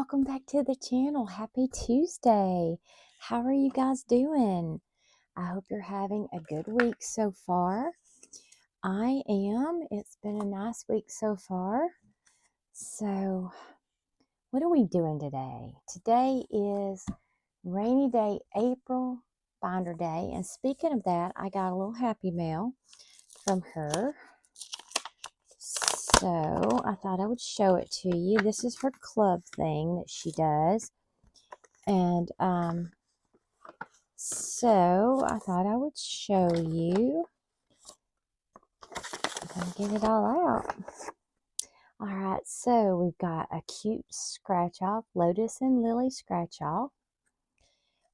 welcome back to the channel. Happy Tuesday. How are you guys doing? I hope you're having a good week so far. I am. It's been a nice week so far. So, what are we doing today? Today is Rainy Day April Binder Day. And speaking of that, I got a little happy mail from her. So I thought I would show it to you. This is her club thing that she does. And so I thought I would show you. I'm going to get it all out. All right, so we've got a cute scratch off, Lotus and Lily scratch off.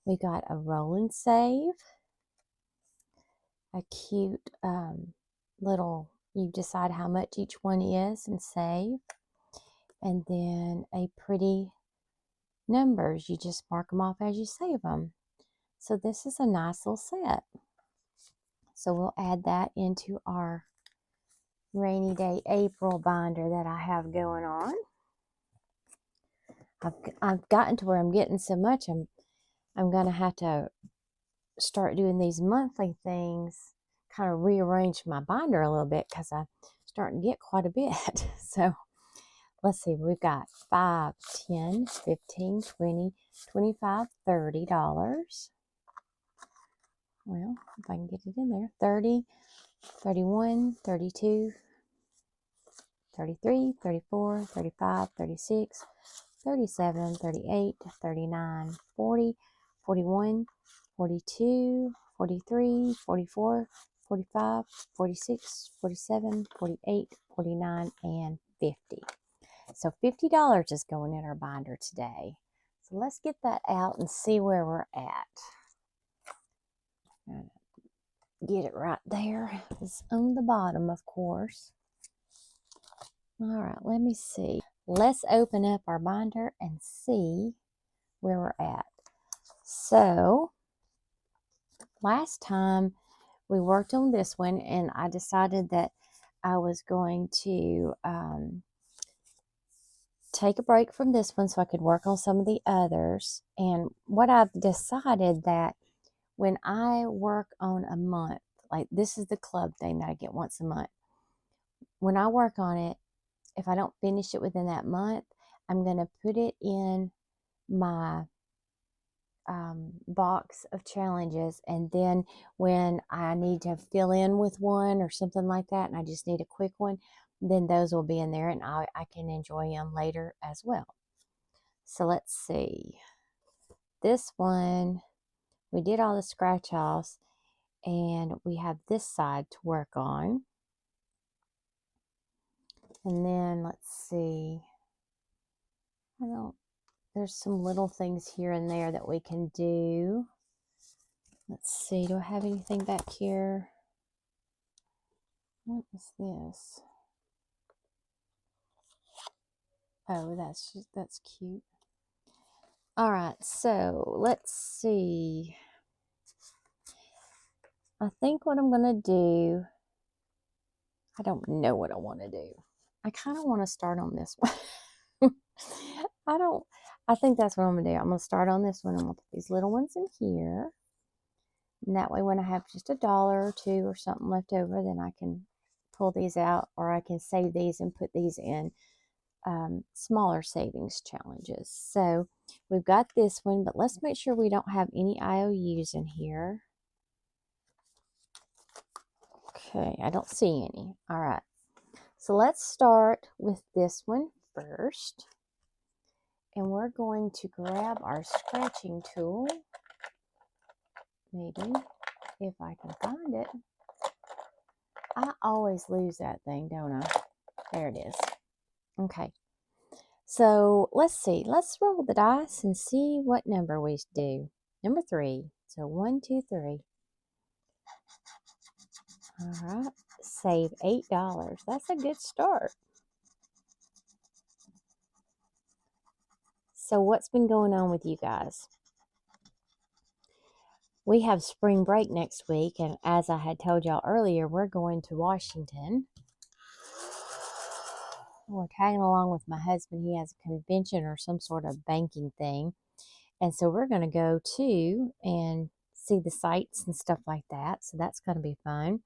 We got a roll and save. A cute little, you decide how much each one is and save. And then a pretty numbers. You just mark them off as you save them. So this is a nice little set. So we'll add that into our Rainy Day April binder that I have going on. I've gotten to where I'm getting so much I'm going to have to start doing these monthly things, kind of rearrange my binder a little bit because I'm starting to get quite a bit. So let's see, we've got $5, $10, $15, $20, $25, $30. Well, if I can get it in there. 30, 31, 32, 33, 34, 35, 36, 37, 38, 39, 40, 41, 42, 43, 44, 45, 46, 47, 48, 49, and 50. So $50 is going in our binder today. So let's get that out and see where we're at. Get it right there. It's on the bottom, of course. All right, let me see. Let's open up our binder and see where we're at. So, last time we worked on this one, and I decided that I was going to take a break from this one so I could work on some of the others. And what I've decided that when I work on a month, like this is the club thing that I get once a month. When I work on it, if I don't finish it within that month, I'm going to put it in my box of challenges. And then when I need to fill in with one or something like that, and I just need a quick one, then those will be in there and I can enjoy them later as well. So let's see. This one, we did all the scratch offs, and we have this side to work on. And then let's see. There's some little things here and there that we can do. Let's see. Do I have anything back here? What is this? Oh, that's cute. All right, so let's see. I think what I'm going to do, I don't know what I want to do. I kind of want to start on this one. I think that's what I'm going to do. I'm going to start on this one. I'm going to put these little ones in here. And that way when I have just $1 or $2 or something left over, then I can pull these out, or I can save these and put these in smaller savings challenges. So we've got this one, but let's make sure we don't have any IOUs in here. Okay, I don't see any. All right, so let's start with this one first. And we're going to grab our scratching tool. Maybe, if I can find it. I always lose that thing, don't I? There it is. Okay. So let's see. Let's roll the dice and see what number we do. Number 3. So 1, 2, 3. All right. Save $8. That's a good start. So what's been going on with you guys? We have spring break next week, and as I had told y'all earlier, we're going to Washington. we're tagging along with my husband. He has a convention or some sort of banking thing. And so we're going to go to and see the sights and stuff like that. So that's going to be fun.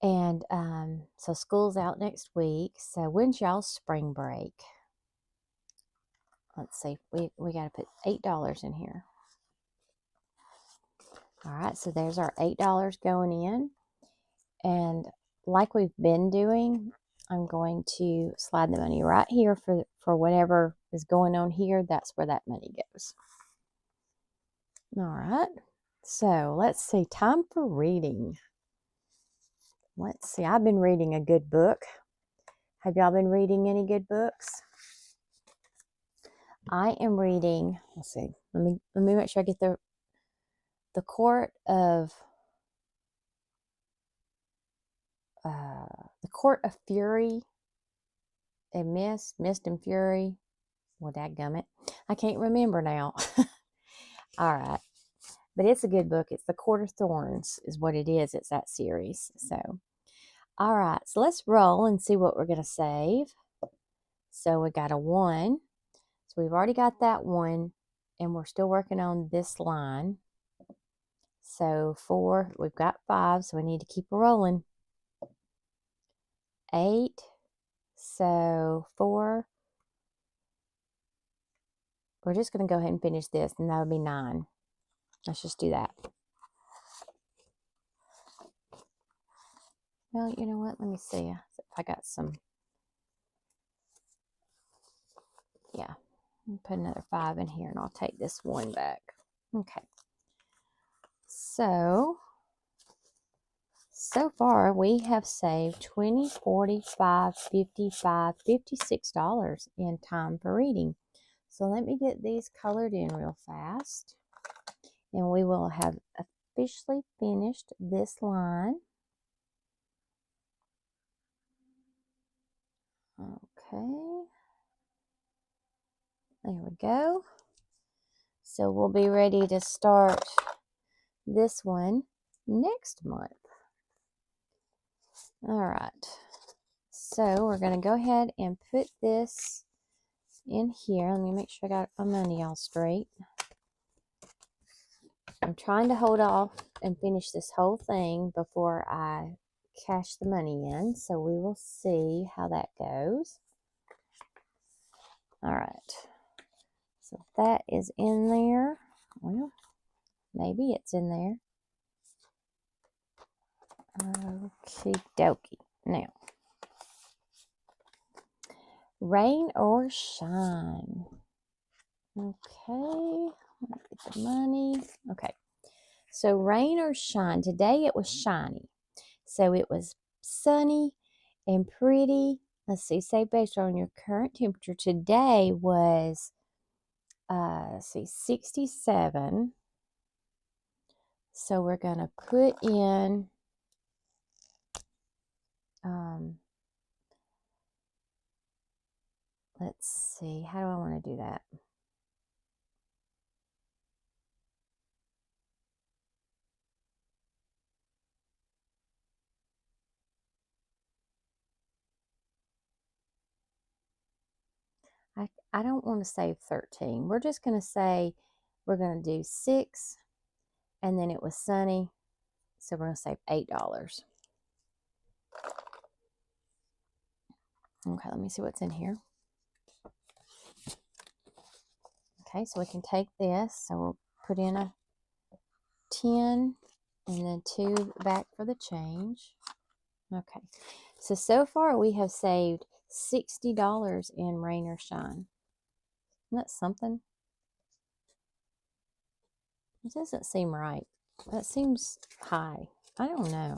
And so school's out next week. So when's y'all's spring break? Let's see. We got to put $8 in here. All right. So there's our $8 going in. And like we've been doing, I'm going to slide the money right here for whatever is going on here. That's where that money goes. All right. So let's see. Time for reading. Let's see. I've been reading a good book. Have y'all been reading any good books? I am reading, let's see. Let me make sure I get the Court of Fury and Mist and Fury. Well, dadgummit. I can't remember now. All right. But it's a good book. It's The Court of Thorns is what it is. It's that series. So, all right. So let's roll and see what we're going to save. So we got a 1. So we've already got that 1. And we're still working on this line. So 4. We've got 5. So we need to keep rolling. 8. So 4. We're just going to go ahead and finish this. And that would be 9. Let's just do that. Well, you know what? Let me see if I got some. Yeah. Put another 5 in here and I'll take this 1 back. Okay. So far we have saved $20, $45, $55, $56 in time for reading. So let me get these colored in real fast. And we will have officially finished this line. Okay. There we go. So we'll be ready to start this one next month. All right. So we're going to go ahead and put this in here. Let me make sure I got my money all straight. I'm trying to hold off and finish this whole thing before I cash the money in. So we will see how that goes. All right. So that is in there. Well, maybe it's in there. Okie dokie. Now, rain or shine. Okay. Let me get the money. Okay. So rain or shine. Today it was shiny. So it was sunny and pretty. Let's see. Say based on your current temperature. Today was, let's see, 67. So we're going to put in, let's see. How do I want to do that? I don't want to save 13. We're just going to say we're going to do 6 and then it was sunny. So we're going to save $8. Okay, let me see what's in here. Okay, so we can take this. So we'll put in a 10 and then 2 back for the change. Okay, so far we have saved $60 in rain or shine. Isn't that something? It doesn't seem right. That seems high. I don't know.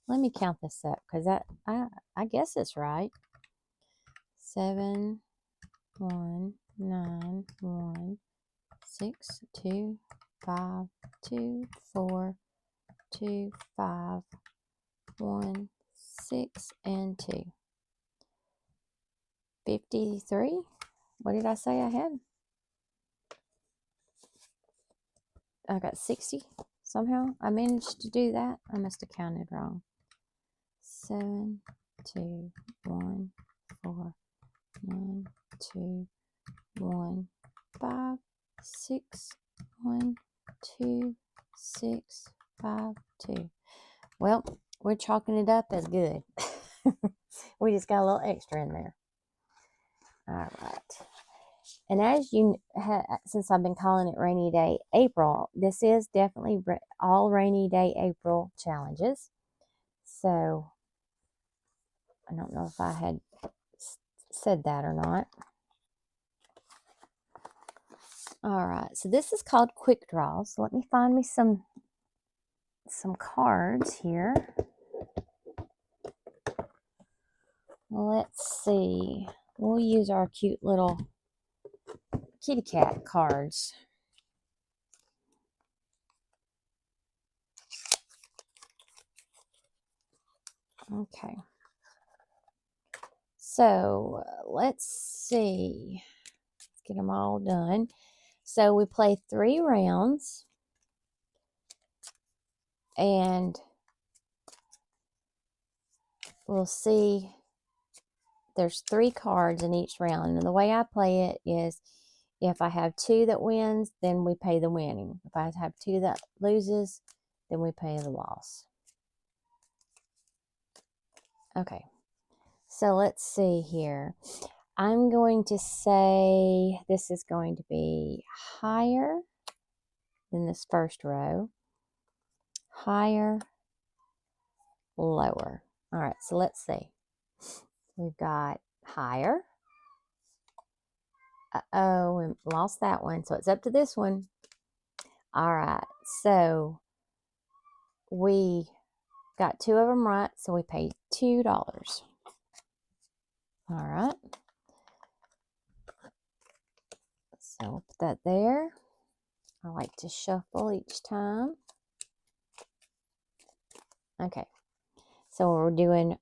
Let me count this up because I guess it's right. 7, 1, 9, 1, 6, 2, 5, 2, 4, 2, 5, 1, 6, and 2. 53. What did I say I had? I got 60 somehow. I managed to do that. I must have counted wrong. 7, 2, 1, 4, 9, 2, 1, 5, 6, 1, 2, 6, 5, 2. Well, we're chalking it up as good. We just got a little extra in there. All right. And as you since I've been calling it Rainy Day April, this is definitely all Rainy Day April challenges. So I don't know if I had said that or not. All right, so this is called Quick Draw. So let me find me some cards here. Let's see. We'll use our cute little kitty cat cards. Okay. So let's see. Let's get them all done. So we play 3 rounds. And we'll see. There's 3 cards in each round. And the way I play it is if I have 2 that wins, then we pay the winning. If I have 2 that loses, then we pay the loss. Okay. So let's see here. I'm going to say this is going to be higher than this first row. Higher, lower. All right, so let's see. We've got higher. Uh-oh, we lost that one. So it's up to this one. All right, so we got 2 of them right, so we paid $2. All right. So we'll put that there. I like to shuffle each time. Okay. So we're doing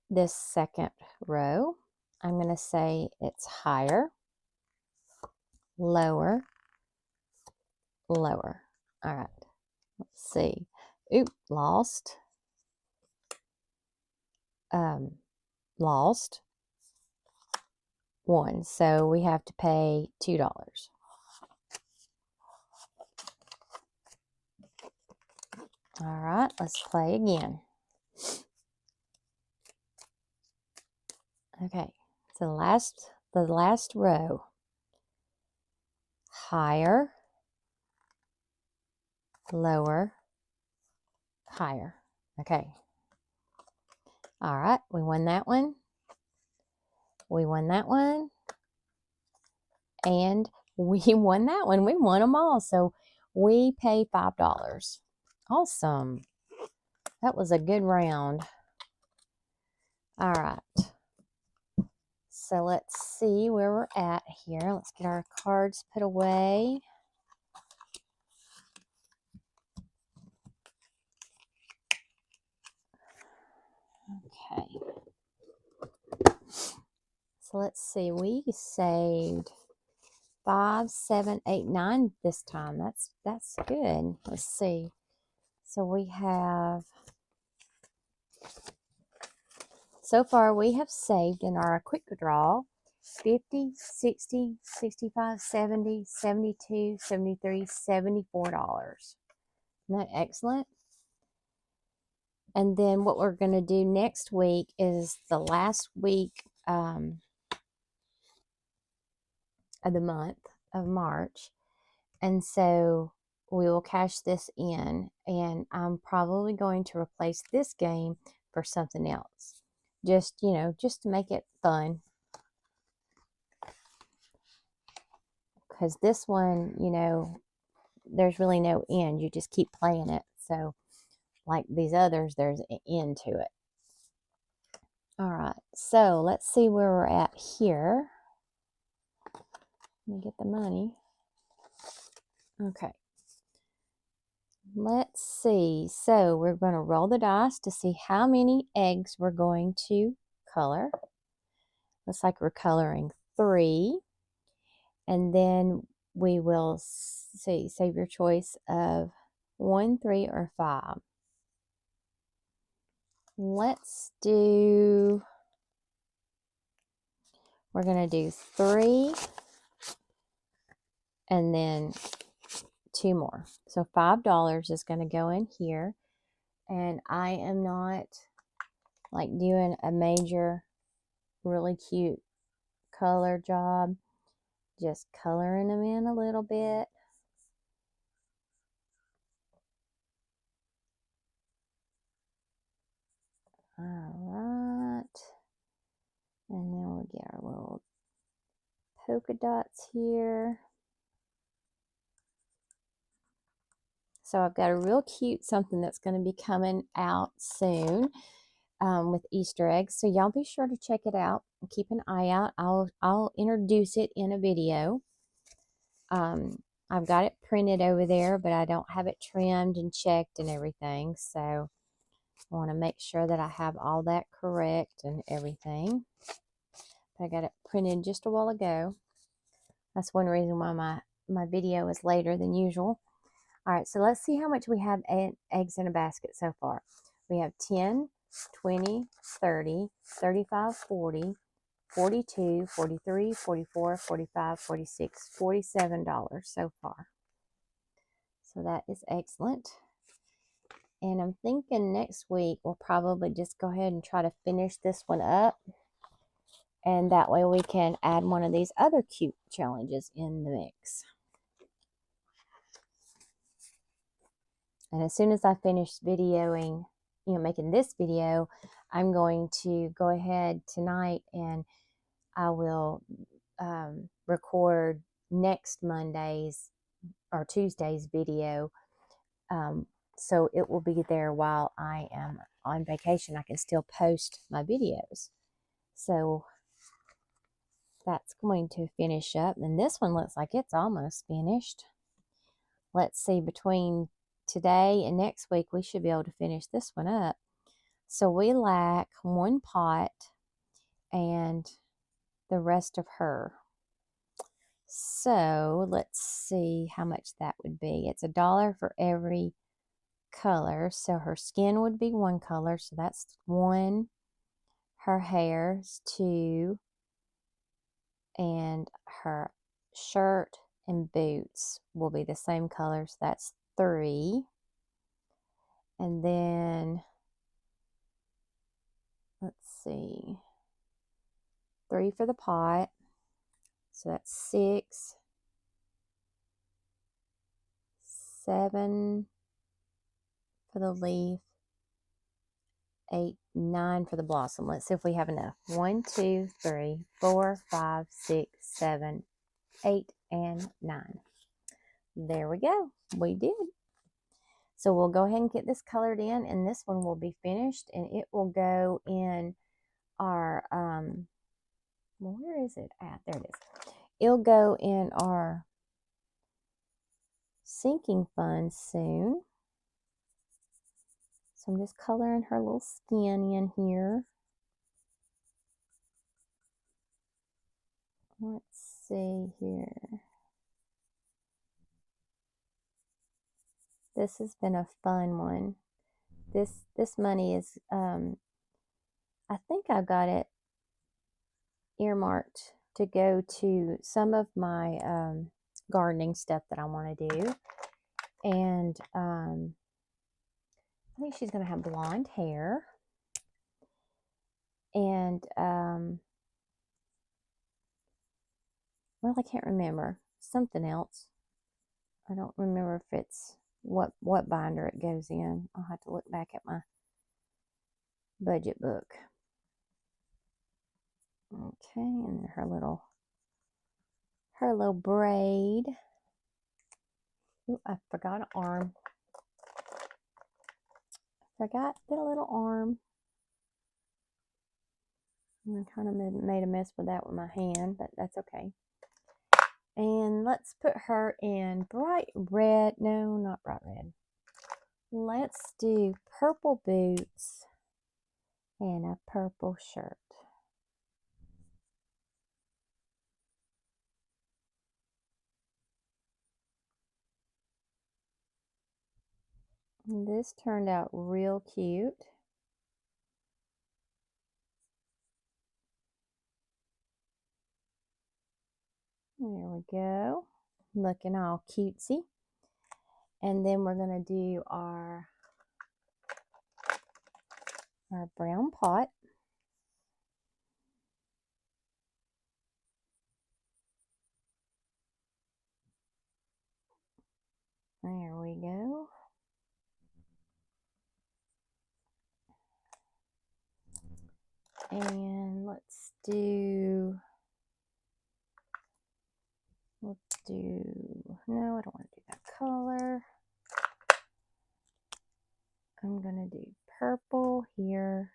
this second row. I'm going to say it's higher, lower, lower. All right. Let's see. Oop, lost. Lost. 1. So we have to pay $2. All right, let's play again. Okay, so the last row. Higher, lower, higher. Okay. All right, we won that one. We won that one. And we won that one. We won them all. So we pay $5. Awesome. That was a good round. All right. So let's see where we're at here. Let's get our cards put away. Okay. So let's see. We saved 5, 7, 8, 9 this time. That's good. Let's see. So we have, so far we have saved in our quick draw 50, 60, 65, 70, 72, 73, $74. Isn't that excellent? And then what we're going to do next week is the last week of the month of March. And so we will cash this in, and I'm probably going to replace this game for something else. Just, just to make it fun. Because this one, there's really no end. You just keep playing it. So like these others, there's an end to it. All right. So let's see where we're at here. Let me get the money. Okay. Let's see. So we're going to roll the dice to see how many eggs we're going to color. Looks like we're coloring 3. And then we will see, save your choice of 1, 3, or 5. Let's do We're going to do 3 and then 2 more. So $5 is going to go in here. And I am not like doing a major, really cute color job. Just coloring them in a little bit. Alright. And then we'll get our little polka dots here. So I've got a real cute something that's going to be coming out soon with Easter eggs. So y'all be sure to check it out and keep an eye out. I'll introduce it in a video. I've got it printed over there, but I don't have it trimmed and checked and everything. So I want to make sure that I have all that correct and everything. I got it printed just a while ago. That's one reason why my video is later than usual. All right, so let's see how much we have eggs in a basket so far. We have 10, 20, 30, 35, 40, 42, 43, 44, 45, 46, $47 so far. So that is excellent. And I'm thinking next week we'll probably just go ahead and try to finish this one up. And that way we can add one of these other cute challenges in the mix. And as soon as I finish videoing, making this video, I'm going to go ahead tonight and I will record next Monday's or Tuesday's video. So it will be there while I am on vacation. I can still post my videos. So that's going to finish up. And this one looks like it's almost finished. Let's see, between today and next week, we should be able to finish this one up. So we lack 1 pot and the rest of her. So let's see how much that would be. It's $1 for every color. So her skin would be 1 color. So that's 1. Her hair is 2. And her shirt and boots will be the same color. So that's 3. And then let's see, 3 for the pot. So that's 6, 7 for the leaf, 8, 9 for the blossom. Let's see if we have enough. 1, 2, 3, 4, 5, 6, 7, 8, and 9. There we go. We did. So we'll go ahead and get this colored in, and this one will be finished, and it will go in our, well, where is it at? There it is. It'll go in our sinking fund soon. So I'm just coloring her little skin in here. Let's see here. This has been a fun one. This money is, I think I got it earmarked to go to some of my gardening stuff that I want to do. And I think she's going to have blonde hair. And, well, I can't remember. Something else. I don't remember if it's what binder it goes in. I'll have to look back at my budget book. Okay, and her little braid. Ooh, I forgot an arm. Forgot the little arm. I kind of made a mess with that with my hand, but that's okay. And let's put her in bright red. No, not bright red. Let's do purple boots and a purple shirt. And this turned out real cute. There we go. Looking all cutesy. And then we're going to do our brown pot. There we go. And let's do, no, I don't want to do that color. I'm going to do purple here.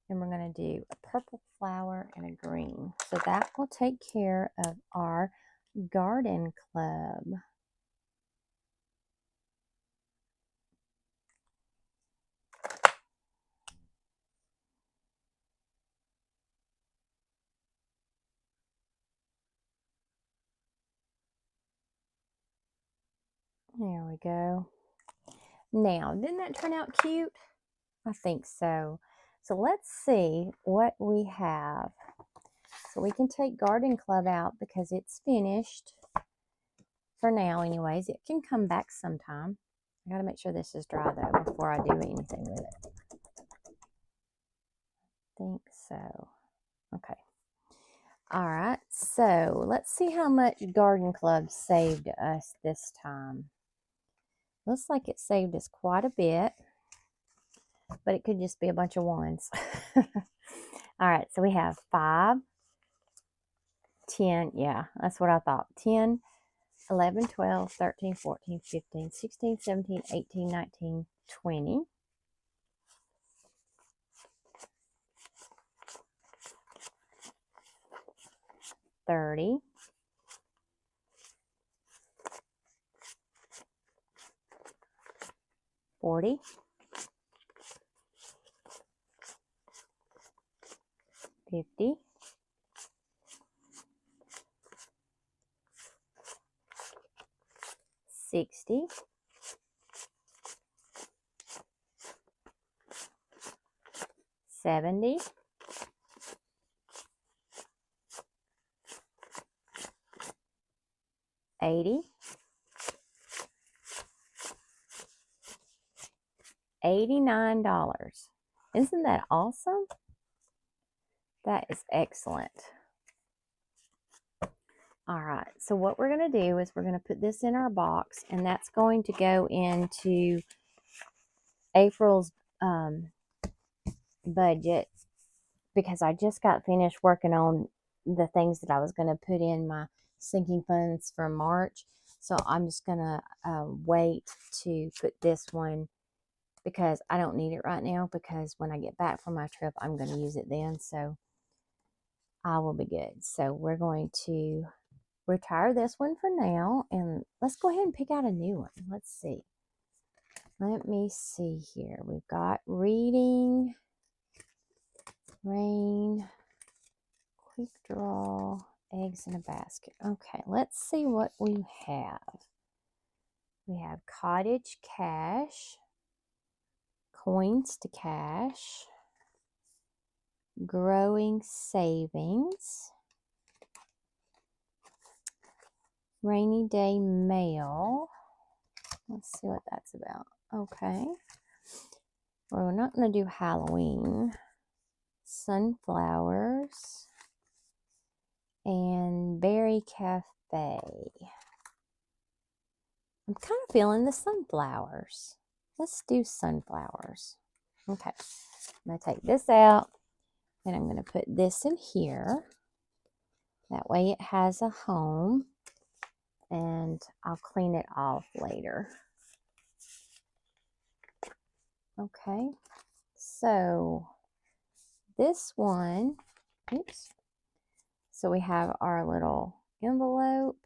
And we're going to do a purple flower and a green. So that will take care of our garden club. There we go. Now, didn't that turn out cute? I think so. So let's see what we have. So we can take Garden Club out because it's finished for now anyways. It can come back sometime. I got to make sure this is dry though before I do anything with it. I think so. Okay. All right. So let's see how much Garden Club saved us this time. Looks like it saved us quite a bit, but it could just be a bunch of ones. All right, so we have 5, 10, yeah, that's what I thought. 10, 11, 12, 13, 14, 15, 16, 17, 18, 19, 20. 30. 40. 50. 60. 70. 80. 89. Isn't that awesome? That is excellent. All right, so what we're going to do is we're going to put this in our box, and that's going to go into April's budget, because I just got finished working on the things that I was going to put in my sinking funds for March. So I'm just going to wait to put this one, because I don't need it right now, because when I get back from my trip, I'm going to use it then. So I will be good. So we're going to retire this one for now, and let's go ahead and pick out a new one. Let's see. Let me see here. We've got reading, rain, quick draw, eggs in a basket. Okay, let's see what we have. We have cottage cash, coins to cash, growing savings, rainy day mail. Let's see what that's about. Okay. Well, we're not going to do Halloween. Sunflowers and berry cafe. I'm kind of feeling the sunflowers. Let's do sunflowers. Okay. I'm going to take this out, and I'm going to put this in here. That way it has a home, and I'll clean it off later. Okay. So this one, oops. So we have our little envelope,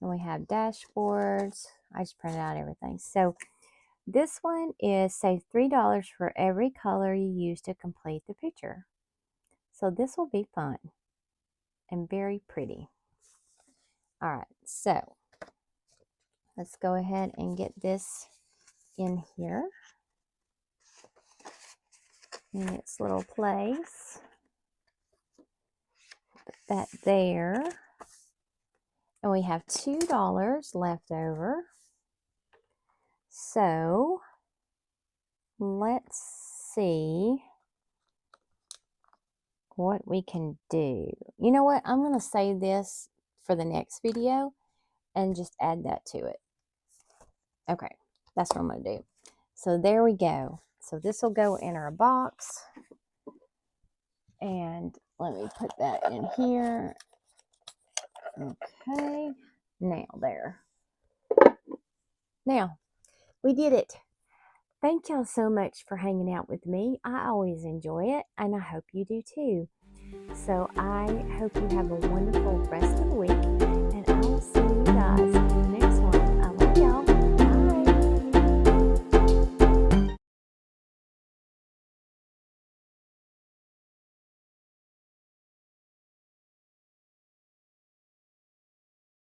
and we have dashboards. I just printed out everything. So this one is save $3 for every color you use to complete the picture. So this will be fun and very pretty. All right, so let's go ahead and get this in here in its little place. Put that there. And we have $2 left over. So let's see what we can do. You know what? I'm going to save this for the next video and just add that to it. Okay, that's what I'm going to do. So there we go. So this will go in our box. And let me put that in here. Okay, now there. Now, we did it. Thank y'all so much for hanging out with me. I always enjoy it, and I hope you do too. So I hope you have a wonderful rest of